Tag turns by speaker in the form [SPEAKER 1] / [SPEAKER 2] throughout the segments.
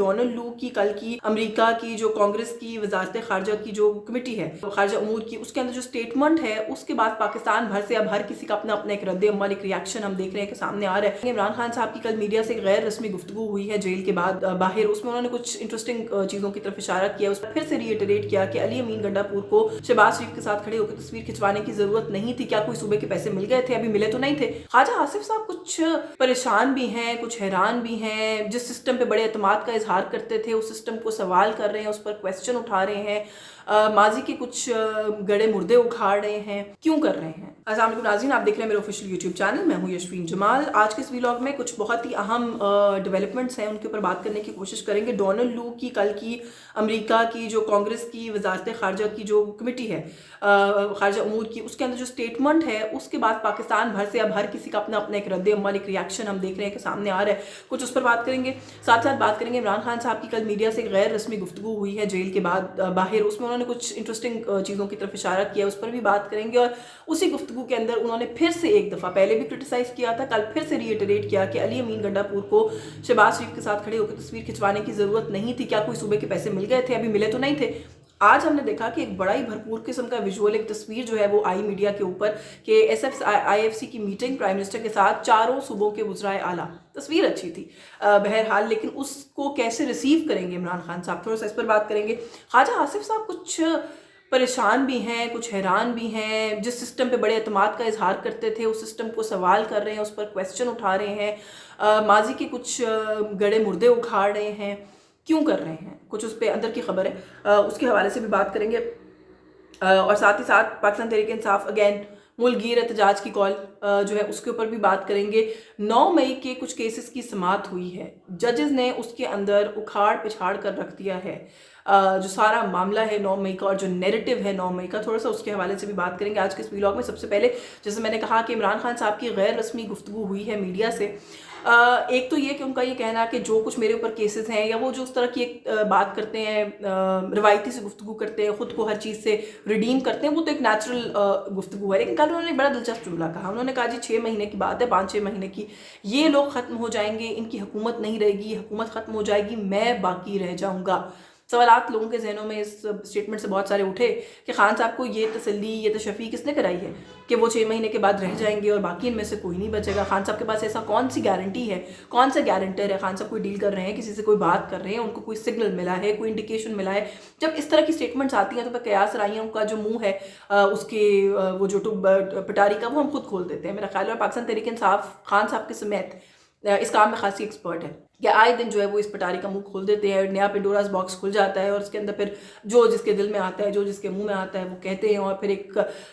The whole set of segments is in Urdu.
[SPEAKER 1] ڈونلڈ لو کی کل کی امریکہ کی جو کانگریس کی وزارت خارجہ کی جو کمیٹی ہے خارجہ امور کی، اس کے اندر جو سٹیٹمنٹ ہے اس کے بعد پاکستان بھر سے اب ہر کسی کا اپنا اپنا ایک رد عمل، ایک ریاکشن ہم دیکھ رہے ہیں کہ سامنے آ رہا ہے۔ عمران خان صاحب کی کل میڈیا سے غیر رسمی گفتگو ہوئی ہے جیل کے بعد باہر، اس میں انہوں نے کچھ انٹرسٹنگ چیزوں کی طرف اشارہ کیا، اس پر پھر سے ریٹریٹ کیا کہ علی امین گنڈا پور کو شہباز شریف کے ساتھ کھڑے ہو کے تصویر کھنچوانے کی ضرورت نہیں تھی، کیا کوئی صوبے کے پیسے مل گئے تھے؟ ابھی ملے تو نہیں تھے۔ خواجہ آصف صاحب کچھ پریشان بھی ہیں، کچھ حیران بھی ہیں، جس سسٹم پہ بڑے اعتماد کا اظہار کرتے تھے اس سسٹم کو سوال کر رہے ہیں، اس پر کویسچن اٹھا رہے ہیں، ماضی کے کچھ گڑے مردے اکھاڑ رہے ہیں، کیوں کر رہے ہیں؟ السلام علیکم ناظرین، آپ دیکھ رہے ہیں میرے آفیشیل یوٹیوب چینل، میں ہوں یشفین جمال۔ آج کے اس ویلاگ میں کچھ بہت ہی اہم ڈیولپمنٹس ہیں، ان کے اوپر بات کرنے کی کوشش کریں گے۔ ڈونلڈ لو کی کل کی امریکہ کی جو کانگریس کی وزارت خارجہ کی جو کمیٹی ہے خارجہ امور کی، اس کے اندر جو سٹیٹمنٹ ہے اس کے بعد پاکستان بھر سے اب ہر کسی کا اپنا اپنا ایک رد عمل، ایک ریاکشن ہم دیکھ رہے ہیں کہ سامنے آ رہا ہے، کچھ اس پر بات کریں گے۔ ساتھ ساتھ بات کریں گے عمران خان صاحب کی کل میڈیا سے غیر رسمی گفتگو ہوئی ہے جیل کے بعد باہر، اس میں انہوں نے کچھ انٹرسٹنگ چیزوں کی طرف اشارہ کیا، اس پر بھی بات کریں گے۔ اور اسی گفتگو کے اندر انہوں نے پھر سے ایک دفعہ پہلے بھی کرٹیسائز کیا تھا، کل پھر سے ریٹریٹ کیا کہ علی امین گنڈا پور کو شہباز شریف کے ساتھ کھڑے ہو کے تصویر کھنچوانے کی ضرورت نہیں تھی، کیا کوئی صوبے کے پیسے مل گئے تھے؟ ابھی ملے تو نہیں تھے۔ آج ہم نے دیکھا کہ ایک بڑا ہی بھرپور قسم کا ویژول ایک تصویر جو ہے وہ آئی میڈیا کے اوپر کہ آئی ایف سی کی میٹنگ پرائم منسٹر کے ساتھ چاروں صوبوں کے وزرائے اعلیٰ، تصویر اچھی تھی بہرحال، لیکن اس کو کیسے ریسیو کریں گے عمران خان صاحب، تھوڑا سا اس پر بات کریں گے۔ خواجہ آصف صاحب کچھ پریشان بھی ہیں، کچھ حیران بھی ہیں، جس سسٹم پہ بڑے اعتماد کا اظہار کرتے تھے اس سسٹم کو سوال کر رہے ہیں، اس پر کویسچن اٹھا رہے ہیں، ماضی کے کچھ گڑے مردے اکھاڑ رہے ہیں، کیوں کر رہے ہیں؟ کچھ اس پہ اندر کی خبر ہے، اس کے حوالے سے بھی بات کریں گے۔ اور ساتھ ہی ساتھ پاکستان تحریک انصاف اگین ملک گیر احتجاج کی کال جو ہے اس کے اوپر بھی بات کریں گے۔ 9 مئی کے کچھ کیسز کی سماعت ہوئی ہے، ججز نے اس کے اندر اکھاڑ پچھاڑ کر رکھ دیا ہے جو سارا معاملہ ہے 9 مئی کا، اور جو نیریٹو ہے 9 مئی کا، تھوڑا سا اس کے حوالے سے بھی بات کریں گے آج کے اس ویلاگ میں۔ سب سے پہلے جیسے میں نے کہا کہ عمران خان صاحب کی غیر رسمی گفتگو ہوئی ہے میڈیا سے، ایک تو یہ کہ ان کا یہ کہنا کہ جو کچھ میرے اوپر کیسز ہیں، یا وہ جو اس طرح کی ایک بات کرتے ہیں، روایتی سے گفتگو کرتے ہیں، خود کو ہر چیز سے ریڈیم کرتے ہیں، وہ تو ایک نیچرل گفتگو ہے، لیکن کل انہوں نے بڑا دلچسپ جملہ کہا۔ انہوں نے کہا جی 6 مہینے کی بات ہے، 5-6 مہینے کی، یہ لوگ ختم ہو جائیں گے، ان کی حکومت نہیں رہے گی، حکومت ختم ہو جائے گی، میں باقی رہ جاؤں گا۔ سوالات لوگوں کے ذہنوں میں اس سٹیٹمنٹ سے بہت سارے اٹھے کہ خان صاحب کو یہ تسلی، یہ تشفی کس نے کرائی ہے کہ وہ 6 مہینے کے بعد رہ جائیں گے اور باقی ان میں سے کوئی نہیں بچے گا؟ خان صاحب کے پاس ایسا کون سی گارنٹی ہے، کون سا گارنٹر ہے؟ خان صاحب کوئی ڈیل کر رہے ہیں، کسی سے کوئی بات کر رہے ہیں، ان کو کوئی سگنل ملا ہے، کوئی انڈیکیشن ملا ہے؟ جب اس طرح کی سٹیٹمنٹس آتی ہیں تو پھر قیاس رائیوں کا جو منہ ہے اس کے وہ جو پٹاری کا، وہ ہم خود کھول دیتے ہیں۔ میرا خیال ہے پاکستان تحریک انصاف خان صاحب کے سمیت اس کام میں خاصی ایکسپرٹ ہے کہ آئے دن جو ہے وہ اس پٹاری کا منہ کھول دیتے ہیں، نیا پینڈوراز باکس کھل جاتا ہے، اور اس کے اندر پھر جو جس کے دل میں آتا ہے، جو جس کے منہ میں آتا ہے وہ کہتے ہیں، اور پھر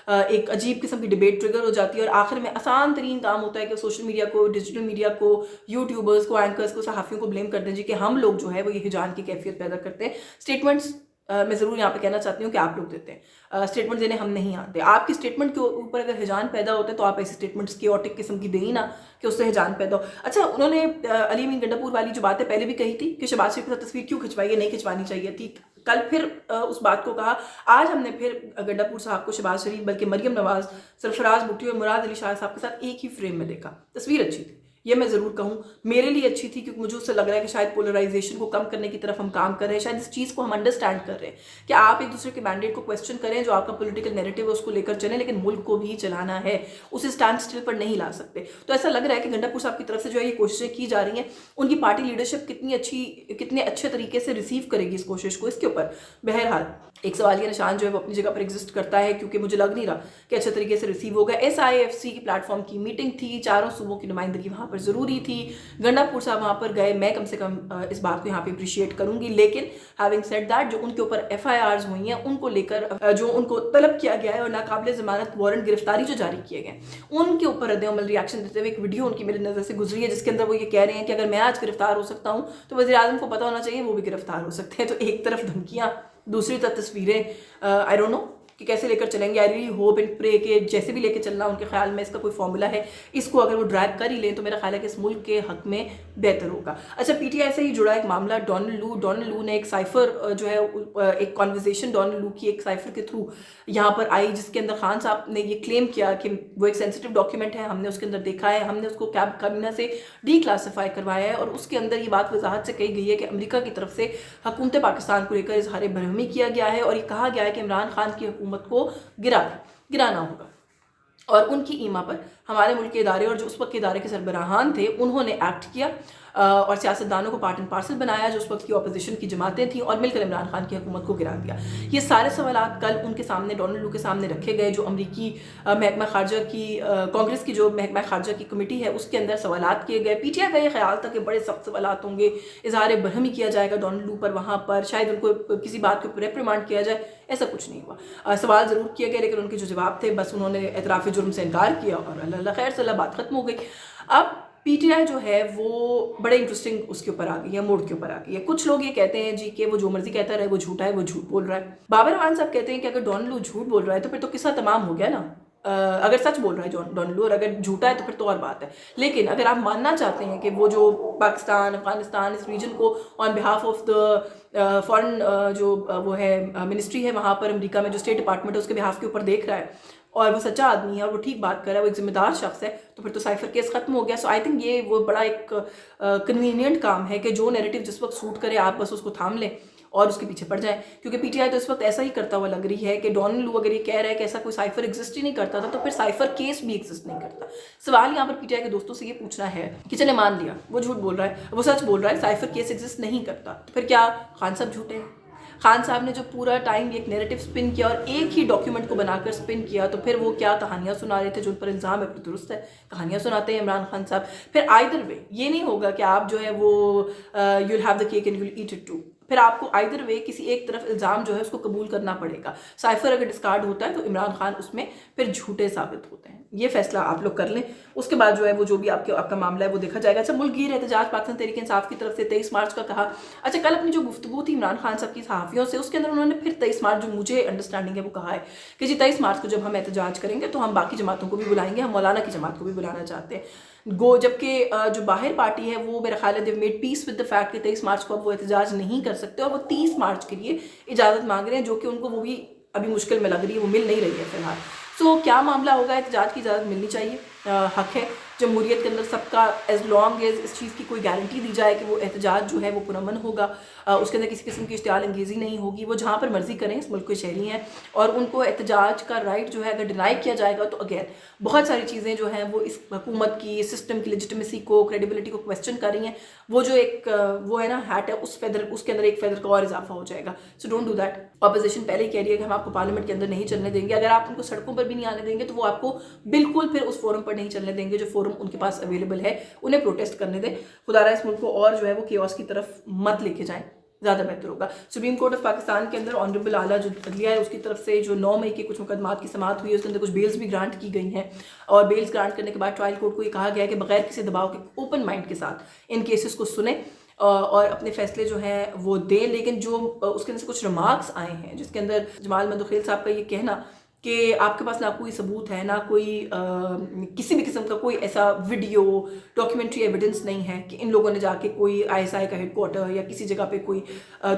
[SPEAKER 1] ایک عجیب قسم کی ڈیبیٹ ٹریگر ہو جاتی ہے، اور آخر میں آسان ترین کام ہوتا ہے کہ سوشل میڈیا کو، ڈیجیٹل میڈیا کو، یوٹیوبرز کو، اینکرز کو، صحافیوں کو بلیم کر دیں جی کہ ہم لوگ جو ہے وہ یہ ہجان کی کیفیت پیدا کرتے ہیں۔ سٹیٹمنٹس میں ضرور یہاں پہ کہنا چاہتی ہوں کہ آپ لوگ دیتے ہیں، سٹیٹمنٹ دینے ہم نہیں آتے۔ آپ کی سٹیٹمنٹ کے اوپر اگر ہجان پیدا ہوتا ہے تو آپ ایسی سٹیٹمنٹس کیوٹک قسم کی دیں ہی نا کہ اس سے ہجان پیدا ہو۔ اچھا، انہوں نے علی امین گنڈا پور والی جو بات ہے پہلے بھی کہی تھی کہ شہباز شریف کے ساتھ تصویر کیوں کھنچوائی ہے، نہیں کھنچوانی چاہیے تھی، کل پھر اس بات کو کہا۔ آج ہم نے پھر گنڈا پور صاحب کو شہباز شریف بلکہ مریم نواز، سرفراز بھٹی اور مراد علی شاہ صاحب کے ساتھ ایک ہی فریم میں دیکھا۔ تصویر اچھی تھی، یہ میں ضرور کہوں، میرے لیے اچھی تھی، کیونکہ مجھے اس سے لگ رہا ہے کہ شاید پولرائزیشن کو کم کرنے کی طرف ہم کام کر رہے ہیں، شاید اس چیز کو ہم انڈرسٹینڈ کر رہے ہیں کہ آپ ایک دوسرے کے مینڈیٹ کو کویسچن کریں، جو آپ کا پولیٹیکل نیریٹو ہے اس کو لے کر چلیں، لیکن ملک کو بھی چلانا ہے، اسے اسٹینڈ اسٹل پر نہیں لا سکتے۔ تو ایسا لگ رہا ہے کہ گنڈا پور صاحب کی طرف سے جو ہے یہ کوششیں کی جا رہی ہیں، ان کی پارٹی لیڈرشپ کتنے اچھے طریقے سے ریسیو کرے گی اس کوشش کو، اس کے اوپر بہرحال ایک سوالیہ نشان جو ہے وہ اپنی جگہ پر ایگزسٹ کرتا ہے، کیونکہ مجھے لگ نہیں رہا کہ اچھے طریقے سے ریسیو ہوگا۔ SIFC کی پلیٹ فارم کی میٹنگ تھی، چاروں صوبوں کی نمائندگی وہاں پر ضروری تھی، گنڈا پور صاحب وہاں پر گئے، میں کم سے کم اس بات کو یہاں پہ اپریشیٹ کروں گی، لیکن ہیونگ سیڈ دیٹ جو ان کے اوپر FIRs ہوئی ہیں، ان کو لے کر جو ان کو طلب کیا گیا ہے اور ناقابل ضمانت وارنٹ گرفتاری جو جاری کیے گئے ان کے اوپر رد عمل ریاکشن دیتے ہوئے ایک ویڈیو ان کی میری نظر سے گزری ہے، جس کے اندر وہ یہ کہہ رہے ہیں کہ اگر میں آج گرفتار ہو سکتا ہوں تو وزیر اعظم کو پتہ ہونا چاہیے وہ بھی گرفتار ہو سکتے ہیں۔ تو ایک طرف دھمکیاں، دوسری طرف تصویریں، آئی ڈونٹ نو کہ کیسے لے کر چلیں گے. آئی ریلی ہوپ اینڈ پرے کہ جیسے بھی لے کے چلنا ان کے خیال میں اس کا کوئی فارمولا ہے, اس کو اگر وہ ڈرائیو کر ہی لیں تو میرا خیال ہے کہ اس ملک کے حق میں بہتر ہوگا. اچھا, پی ٹی آئی سے ہی جڑا ایک معاملہ ڈونلڈ لو نے ایک سائفر جو ہے ایک کانورزیشن ڈونلڈ لو کی ایک سائفر کے تھرو یہاں پر آئی, جس کے اندر خان صاحب نے یہ کلیم کیا کہ وہ ایک سینسیٹیو ڈاکیومنٹ ہے, ہم نے اس کے اندر دیکھا ہے, ہم نے اس کو کابینہ سے ڈی کلاسیفائی کروایا ہے, اور اس کے اندر یہ بات وضاحت سے کہی گئی ہے کہ امریکہ کی طرف سے حکومت پاکستان کو لے کر اظہار برہمی کیا گیا ہے, اور یہ کہا گیا ہے کہ عمران خان کی حکومت کو گرانا ہوگا, اور ان کی ایما پر ہمارے ملک کے ادارے اور جو اس وقت کے ادارے کے سربراہان تھے انہوں نے ایکٹ کیا اور سیاستدانوں کو پارٹ اینڈ پارسل بنایا جو اس وقت کی اپوزیشن کی جماعتیں تھیں, اور مل کر عمران خان کی حکومت کو گرا دیا. یہ سارے سوالات کل ان کے سامنے ڈونلڈ لو کے سامنے رکھے گئے, جو امریکی محکمہ خارجہ کی کانگریس کی جو محکمہ خارجہ کی کمیٹی ہے اس کے اندر سوالات کیے گئے. پی ٹی آئی کا یہ خیال تھا کہ بڑے سخت سوالات ہوں گے, اظہار برہمی کیا جائے گا ڈونلڈ لو پر, وہاں پر شاید ان کو کسی بات کے اوپر ریپریمانڈ کیا جائے. ایسا کچھ نہیں ہوا, سوال ضرور کیے گئے لیکن ان کے جو جواب تھے بس انہوں نے اعتراف جرم سے انکار کیا اور اللہ خیر صلی اللہ, بات ختم ہو گئی. اب پی ٹی آئی جو ہے وہ بڑے انٹرسٹنگ اس کے اوپر آ گئی ہے, موڈ کے اوپر آ گئی ہے. کچھ لوگ یہ کہتے ہیں جی کہ وہ جو مرضی کہتا رہے, وہ جھوٹا ہے, وہ جھوٹ بول رہا ہے. بابر اعوان صاحب کہتے ہیں کہ اگر ڈونلڈ لو جھوٹ بول رہا ہے تو پھر تو قصہ تمام ہو گیا نا, اگر سچ بول رہا ہے ڈونلڈ لو, اور اگر جھوٹا ہے تو پھر تو اور بات ہے. لیکن اگر آپ ماننا چاہتے ہیں کہ وہ جو پاکستان, افغانستان, اس ریجن کو آن بہاف آف دا فارن جو وہ ہے منسٹری ہے وہاں پر امریکہ میں جو اسٹیٹ ڈپارٹمنٹ ہے اس کے بہاف کے اوپر دیکھ رہا ہے اور وہ سچا آدمی ہے اور وہ ٹھیک بات کر رہا ہے, وہ ایک ذمہ دار شخص ہے, تو پھر تو سائفر کیس ختم ہو گیا. سو آئی تھنک یہ وہ بڑا ایک کنوینئنٹ کام ہے کہ جو نیریٹو جس وقت سوٹ کرے آپ بس اس کو تھام لیں اور اس کے پیچھے پڑ جائیں, کیونکہ پی ٹی آئی تو اس وقت ایسا ہی کرتا ہوا لگ رہی ہے کہ ڈونلڈ لو اگر یہ کہہ رہا ہے کہ ایسا کوئی سائفر ایگزسٹ ہی نہیں کرتا تھا تو پھر سائفر کیس بھی ایگزسٹ نہیں کرتا. سوال یہاں پر پی ٹی آئی کے دوستوں سے یہ پوچھنا ہے کہ چلے مان لیا وہ جھوٹ بول رہا ہے, وہ سچ بول رہا ہے, سائفر کیس ایگزسٹ نہیں کرتا, تو پھر کیا خان صاحب جھوٹے ہیں؟ خان صاحب نے جو پورا ٹائم ایک نیریٹو سپن کیا اور ایک ہی ڈاکیومنٹ کو بنا کر سپن کیا, تو پھر وہ کیا کہانیاں سنا رہے تھے جو ان پر الزام ہے, درست ہے کہانیاں سناتے ہیں عمران خان صاحب. پھر آئدر وے یہ نہیں ہوگا کہ آپ جو ہے وہ you will have the cake and you will eat it too, پھر آپ کو آئدر وے کسی ایک طرف الزام جو ہے اس کو قبول کرنا پڑے گا. سائفر اگر ڈسکارڈ ہوتا ہے تو عمران خان اس میں پھر جھوٹے ثابت ہوتے ہیں. یہ فیصلہ آپ لوگ کر لیں, اس کے بعد جو ہے وہ جو بھی آپ کا معاملہ ہے وہ دیکھا جائے گا. اچھا, ملک گیر احتجاج پاکستان تحریک انصاف کی طرف سے 23 مارچ کا کہا. اچھا, کل اپنی جو گفتگو تھی عمران خان صاحب کی صحافیوں سے اس کے اندر انہوں نے پھر 23 مارچ جو مجھے انڈرسٹینڈنگ ہے وہ کہا ہے کہ جی 23 مارچ کو جب ہم احتجاج کریں گے تو ہم باقی جماعتوں کو بھی بلائیں گے, ہم مولانا کی جماعت کو بھی بلانا چاہتے ہیں. جبکہ جو باہر پارٹی ہے وہ میرا خیال ہے they've made peace with the fact کہ 23 مارچ کو اب وہ احتجاج نہیں کر سکتے اور وہ 30 مارچ کے لیے اجازت مانگ رہے ہیں, جو کہ ان کو وہ بھی ابھی مشکل میں لگ رہی ہے, وہ مل نہیں رہی ہے فی الحال. سو کیا معاملہ ہوگا, احتجاج کی اجازت ملنی چاہیے, حق ہے جمہوریت کے اندر سب کا, ایز لانگ ایز اس چیز کی کوئی گارنٹی دی جائے کہ وہ احتجاج جو ہے وہ پرامن ہوگا, اس کے اندر کسی قسم کی اشتعال انگیزی نہیں ہوگی, وہ جہاں پر مرضی کریں, اس ملک کے شہری ہیں اور ان کو احتجاج کا رائٹ جو ہے اگر ڈینائی کیا جائے گا تو اگین بہت ساری چیزیں جو ہیں وہ اس حکومت کی سسٹم کی لیجٹمیسی کو, کریڈیبلٹی کو کویسچن کر رہی ہیں. وہ جو ایک وہ ہے نا ہیٹ ہے, اس کے اندر ایک فیدر کا اور اضافہ ہو جائے گا. So don't do that. Opposition پہلے ہی کہہ رہی ہے کہ ہم آپ کو پارلیمنٹ کے اندر نہیں چلنے دیں گے, اگر آپ ان کو سڑکوں پر بھی نہیں آنے دیں گے تو وہ آپ کو بالکل پھر اس فورم پر نہیں چلنے دیں گے جو فورم ان کے پاس اویلیبل ہے, انہیں پروٹیسٹ کرنے دیں. خدا رہا اس ملک کو اور جو ہے وہ کیوس کی طرف مت لے کے جائیں, زیادہ بہتر ہوگا. سپریم کورٹ آف پاکستان کے اندر آنریبل اعلیٰ جو عدلیہ ہے اس کی طرف سے جو 9 مئی کے کچھ مقدمات کی سماعت ہوئی ہے اس کے اندر کچھ بیلز بھی گرانٹ کی گئی ہیں, اور بیلز گرانٹ کرنے کے بعد ٹرائل کورٹ کو یہ کہا گیا ہے کہ بغیر کسی دباؤ کے اوپن مائنڈ کے ساتھ ان کیسز کو سنیں اور اپنے فیصلے جو ہیں وہ دیں. لیکن جو اس کے اندر سے کچھ ریمارکس آئے ہیں جس کے اندر جمال مندوخیل صاحب کا یہ کہنا کہ آپ کے پاس نہ کوئی ثبوت ہے, نہ کوئی کسی بھی قسم کا کوئی ایسا ویڈیو ڈاکیومنٹری ایویڈنس نہیں ہے کہ ان لوگوں نے جا کے کوئی ISI کا ہیڈ کوارٹر یا کسی جگہ پہ کوئی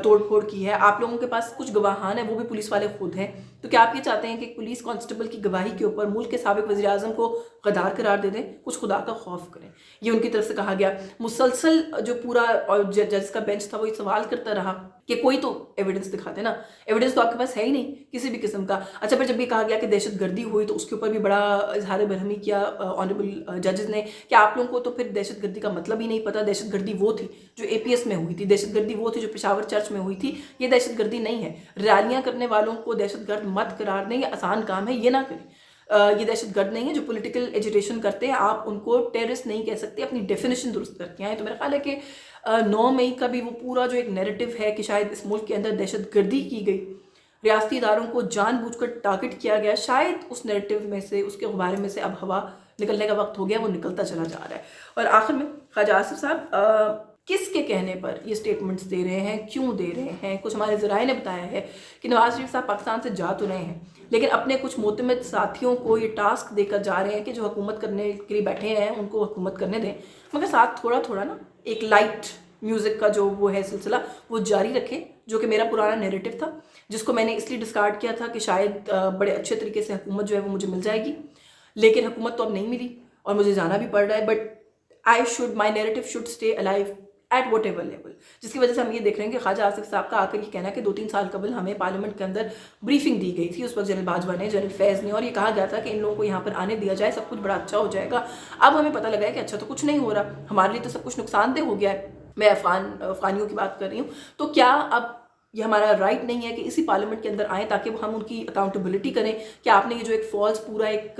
[SPEAKER 1] توڑ پھوڑ کی ہے. آپ لوگوں کے پاس کچھ گواہان ہیں, وہ بھی پولیس والے خود ہیں, تو کیا آپ یہ چاہتے ہیں کہ پولیس کانسٹیبل کی گواہی کے اوپر ملک کے سابق وزیر اعظم کو غدار قرار دے دیں؟ کچھ خدا کا خوف کریں, یہ ان کی طرف سے کہا گیا. مسلسل جو پورا جج کا بینچ تھا وہ یہ سوال کرتا رہا کہ کوئی تو ایویڈنس دکھاتے نا, ایویڈنس تو آپ کے پاس ہے ہی نہیں کسی بھی قسم کا. اچھا, پھر جب یہ کہا گیا کہ دہشت گردی ہوئی تو اس کے اوپر بھی بڑا اظہار برہمی کیا آنریبل ججز نے کہ آپ لوگوں کو تو پھر دہشت گردی کا مطلب ہی نہیں پتا. دہشت گردی وہ تھی جو APS میں ہوئی تھی, دہشت گردی وہ تھی جو پشاور چرچ میں ہوئی تھی, یہ دہشت گردی نہیں ہے. ریالیاں کرنے والوں کو دہشت گرد مت قرار دیں, یہ آسان کام ہے, یہ نہ کریں. یہ دہشت گرد نہیں ہے. جو پولیٹیکل ایجیٹیشن کرتے ہیں آپ ان کو ٹیررسٹ نہیں کہہ سکتے, اپنی ڈیفینیشن درست کر کے آئیں. تو میرا خیال ہے کہ 9 مئی کا بھی وہ پورا جو ایک نیریٹو ہے کہ شاید اس ملک کے اندر دہشت گردی کی گئی, ریاستی اداروں کو جان بوجھ کر ٹارگٹ کیا گیا, شاید اس نیریٹو میں سے, اس کے غبارے میں سے اب ہوا نکلنے کا وقت ہو گیا, وہ نکلتا چلا جا رہا ہے. اور آخر میں خواجہ آصف صاحب کس کے کہنے پر یہ سٹیٹمنٹس دے رہے ہیں, کیوں دے رہے ہیں. کچھ ہمارے ذرائع نے بتایا ہے کہ نواز شریف صاحب پاکستان سے جا تو رہے ہیں, لیکن اپنے کچھ معتمد ساتھیوں کو یہ ٹاسک دے کر جا رہے ہیں کہ جو حکومت کرنے کے لیے بیٹھے ہیں ان کو حکومت کرنے دیں, مگر ساتھ تھوڑا تھوڑا نا ایک لائٹ میوزک کا جو وہ ہے سلسلہ وہ جاری رکھے, جو کہ میرا پرانا نیریٹو تھا, جس کو میں نے اس لیے ڈسکارڈ کیا تھا کہ شاید بڑے اچھے طریقے سے حکومت جو ہے وہ مجھے مل جائے گی, لیکن حکومت تو اب نہیں ملی اور مجھے جانا بھی پڑ رہا ہے. But my narrative should stay alive at whatever level, جس کی وجہ سے ہم یہ دیکھ رہے ہیں کہ خواجہ آصف صاحب کا آ کر یہ کہنا ہے کہ 2-3 سال قبل ہمیں پارلیمنٹ کے اندر بریفنگ دی گئی تھی, اس وقت جنرل باجوہ نے, جنرل فیض نے, اور یہ کہا گیا تھا کہ ان لوگوں کو یہاں پر آنے دیا جائے, سب کچھ بڑا اچھا ہو جائے گا. اب ہمیں پتہ لگا ہے کہ اچھا تو کچھ نہیں ہو رہا, ہمارے لیے تو سب کچھ نقصان دہ ہو گیا ہے. میں افغانیوں کی بات کر رہی ہوں. تو کیا اب یہ ہمارا رائٹ نہیں ہے کہ اسی پارلیمنٹ کے اندر آئیں تاکہ ہم ان کی اکاؤنٹیبلٹی کریں کہ آپ نے یہ جو ایک فالس پورا ایک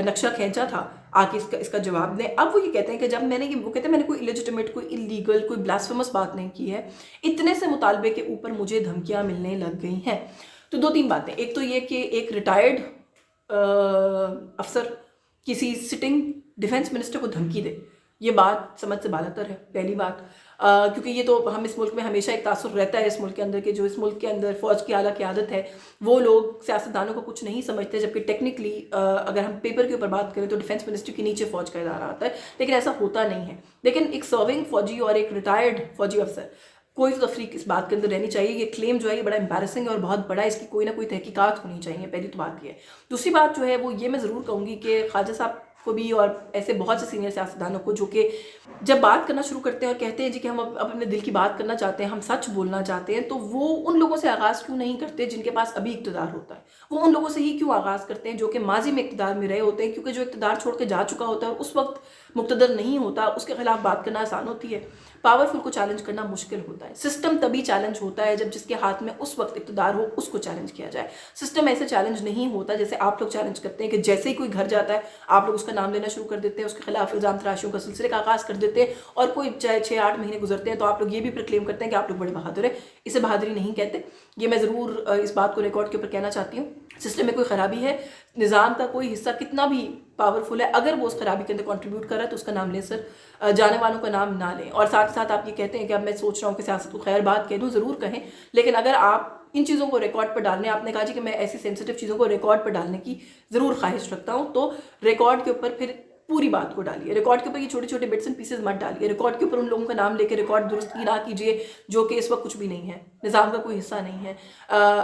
[SPEAKER 1] نقشہ کھینچا تھا آ کے اس کا جواب دیں. اب وہ یہ کہتے ہیں کہ جب وہ کہتے ہیں میں نے کوئی الیجیٹمیٹ, کوئی اللیگل, کوئی بلاسفیمس بات نہیں کی ہے, اتنے سے مطالبے کے اوپر مجھے دھمکیاں ملنے لگ گئی ہیں. تو 2-3 باتیں. ایک تو یہ کہ ایک ریٹائرڈ افسر کسی سٹنگ ڈیفنس منسٹر کو دھمکی دے, یہ بات سمجھ سے بالاتر ہے, پہلی بات. کیونکہ یہ تو ہم اس ملک میں ہمیشہ ایک تاثر رہتا ہے اس ملک کے اندر کہ جو اس ملک کے اندر فوج کی اعلیٰ قیادت ہے وہ لوگ سیاستدانوں کو کچھ نہیں سمجھتے, جبکہ ٹیکنیکلی اگر ہم پیپر کے اوپر بات کریں تو ڈیفنس منسٹر کے نیچے فوج کا ادارہ آتا ہے, لیکن ایسا ہوتا نہیں ہے. لیکن ایک سرونگ فوجی اور ایک ریٹائرڈ فوجی افسر, کوئی تو تفریق اس بات کے اندر رہنی چاہیے. یہ کلیم جو ہے یہ بڑا امبیرسنگ ہے اور بہت بڑا, اس کی کوئی نہ کوئی تحقیقات ہونی چاہیے. پہلی تو بات یہ ہے. دوسری بات جو ہے وہ یہ میں ضرور کہوں گی کہ خواجہ صاحب کو بھی اور ایسے بہت سے سینئر سیاستدانوں کو جو کہ جب بات کرنا شروع کرتے ہیں اور کہتے ہیں جی کہ ہم اب اپنے دل کی بات کرنا چاہتے ہیں, ہم سچ بولنا چاہتے ہیں, تو وہ ان لوگوں سے آغاز کیوں نہیں کرتے جن کے پاس ابھی اقتدار ہوتا ہے. وہ ان لوگوں سے ہی کیوں آغاز کرتے ہیں جو کہ ماضی میں اقتدار میں رہے ہوتے ہیں, کیونکہ جو اقتدار چھوڑ کے جا چکا ہوتا ہے اس وقت مقتدر نہیں ہوتا, اس کے خلاف بات کرنا آسان ہوتی ہے. پاورفل کو چیلنج کرنا مشکل ہوتا ہے. سسٹم تبھی چیلنج ہوتا ہے جب جس کے ہاتھ میں اس وقت اقتدار ہو اس کو چیلنج کیا جائے. سسٹم ایسے چیلنج نہیں ہوتا جیسے آپ لوگ چیلنج کرتے ہیں کہ جیسے ہی کوئی گھر جاتا ہے آپ لوگ اس کا نام لینا شروع کر دیتے ہیں, اس کے خلاف الزام تراشیوں کا سلسلے کا آغاز کر دیتے ہیں, اور کوئی 6-8 مہینے گزرتے ہیں تو آپ لوگ یہ بھی پرکلیم کرتے ہیں کہ آپ لوگ بڑے بہادر ہیں. اسے بہادری نہیں کہتے. یہ میں ضرور اس بات کو ریکارڈ کے اوپر کہنا چاہتی ہوں. سسٹم میں کوئی خرابی ہے, نظام کا کوئی حصہ کتنا بھی پاورفل ہے, اگر وہ اس خرابی کے اندر کنٹریبیوٹ کر رہا ہے تو اس کا نام لیں سر, جانے والوں کا نام نہ لیں. اور ساتھ ساتھ آپ یہ کہتے ہیں کہ اب میں سوچ رہا ہوں کہ سیاست کو خیر بات کہہ دوں, ضرور کہیں, لیکن اگر آپ ان چیزوں کو ریکارڈ پر ڈالنے, آپ نے کہا جی کہ میں ایسی سینسٹیو چیزوں کو ریکارڈ پر ڈالنے کی ضرور خواہش رکھتا ہوں, تو ریکارڈ کے اوپر پھر پوری بات کو ڈالیے. ریکارڈ کے اوپر یہ چھوٹے چھوٹے بٹس اینڈ پیسز مت ڈالیے. ریکارڈ کے اوپر ان لوگوں کا نام لے کے ریکارڈ درستی نہ کیجیے جو کہ اس وقت کچھ بھی نہیں ہے, نظام کا کوئی حصہ نہیں ہے.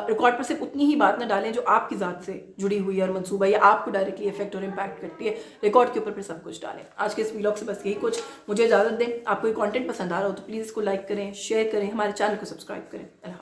[SPEAKER 1] ریکارڈ پر صرف اتنی ہی بات نہ ڈالیں جو آپ کی ذات سے جڑی ہوئی ہے اور منصوبہ یا آپ کو ڈائریکٹلی افیکٹ اور امپیکٹ کرتی ہے. ریکارڈ کے اوپر پھر سب کچھ ڈالیں. آج کے اس ویلاگ سے بس یہی کچھ. مجھے اجازت دیں. آپ کو یہ کانٹینٹ پسند آ رہا ہو تو پلیز اس کو لائک کریں, شیئر کریں, ہمارے چینل کو سبسکرائب کریں. اللہ